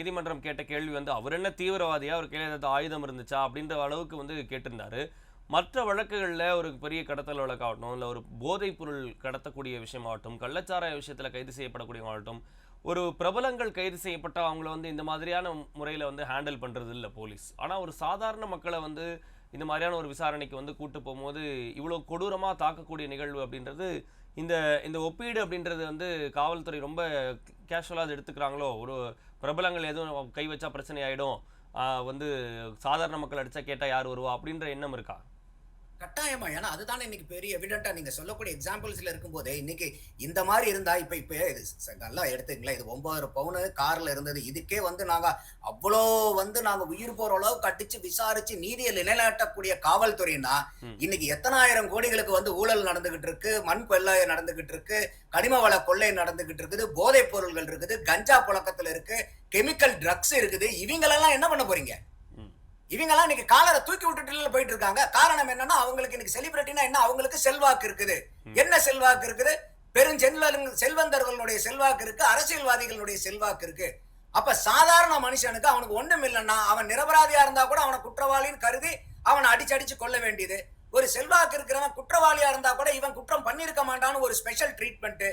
நீதிமன்றம் கேட்ட கேள்வி வந்து அவர் என்ன தீவிரவாதியா, அவர் கையில ஏதாவது ஆயுதம் இருந்துச்சா அப்படின்ற அளவுக்கு வந்து கேட்டிருந்தாரு. மற்ற வழக்குகள்ல ஒரு பெரிய கடத்தல் வழக்காகட்டும், இல்ல ஒரு போதைப் பொருள் கடத்தக்கூடிய விஷயமாகட்டும், கள்ளச்சாராய விஷயத்துல கைது செய்யப்படக்கூடியவங்களாகட்டும், ஒரு பிரபலங்கள் கைது செய்யப்பட்டா அவங்கள வந்து இந்த மாதிரியான முறையில வந்து ஹேண்டில் பண்றது இல்ல போலீஸ். ஆனா ஒரு சாதாரண மக்கள வந்து இந்த மாதிரியான ஒரு விசாரணைக்கு வந்து கூட்டு போகும்போது, இவ்வளோ கொடூரமா தாக்கக்கூடிய நிகழ்வு அப்படின்றது, இந்த இந்த ஒப்பீடு அப்படின்றது வந்து காவல்துறை ரொம்ப கேஷுவலா அத எடுத்துக்கிறாங்களோ, ஒரு பிரபலங்கள் எதுவும் கை வச்சா பிரச்சனை ஆயிடும். வந்து சாதாரண மக்கள் அடிச்சா கேட்டா யார் வருவா? அப்படின்ற எண்ணம் இருக்கா? கட்டாயமா. ஏன்னா, அதுதானே இன்னைக்கு பெரிய எவிடென்ட்டா நீங்க சொல்லக்கூடிய எக்ஸாம்பிள்ஸ்ல இருக்கும்போதே, இன்னைக்கு இந்த மாரி இருந்தா, இப்ப இப்ப இது நல்லா எடுத்துக்கங்களேன். இது 9 பவுனு கார்ல இருந்தது. இதுக்கே வந்து நாங்க அவ்ளோ வந்து நாங்க உயிர் போற அளவுக்கு அடிச்சு விசாரிச்சு நீதிய நிலைநாட்டக்கூடிய காவல்துறைன்னா, ம். இன்னைக்கு எத்தனாயிரம் கோடிகளுக்கு வந்து ஊழல் நடந்துகிட்டு இருக்கு, மண் கொள்ளை நடந்துகிட்டு இருக்கு, கனிம வள கொள்ளை நடந்துகிட்டு இருக்குது, போதைப் பொருள்கள் இருக்குது, கஞ்சா புழக்கத்துல இருக்கு, கெமிக்கல் ட்ரக்ஸ் இருக்குது. இவங்களெல்லாம் என்ன பண்ண போறீங்க? ம். இவங்கலாம் இன்னைக்கு காலர தூக்கி விட்டுட்டு போயிட்டு இருக்காங்க. காரணம் என்னன்னா, அவங்களுக்கு இன்னைக்கு செலிபிரிட்டினா என்ன? அவங்களுக்கு செல்வாக்கு இருக்குது. ம். என்ன செல்வாக்கு இருக்குது? செல்வந்தர்களுடைய செல்வாக்கு இருக்கு. அரசியல்வாதிகளுடைய செல்வாக்கு இருக்கு. அப்ப சாதாரண மனுஷனுக்கு அவனுக்கு ஒண்ணும் இல்லன்னா, அவன் நிரபராதியா இருந்தா கூட அவன குற்றவாளின்னு கருதி அவன அடிச்சு அடிச்சு கொல்ல வேண்டியது. ஒரு செல்வாக்கு இருக்கிறவன் குற்றவாளியா இருந்தா கூட இவன் குற்றம் பண்ணியிருக்க மாட்டான்னு ஒரு ஸ்பெஷல் ட்ரீட்மெண்ட்.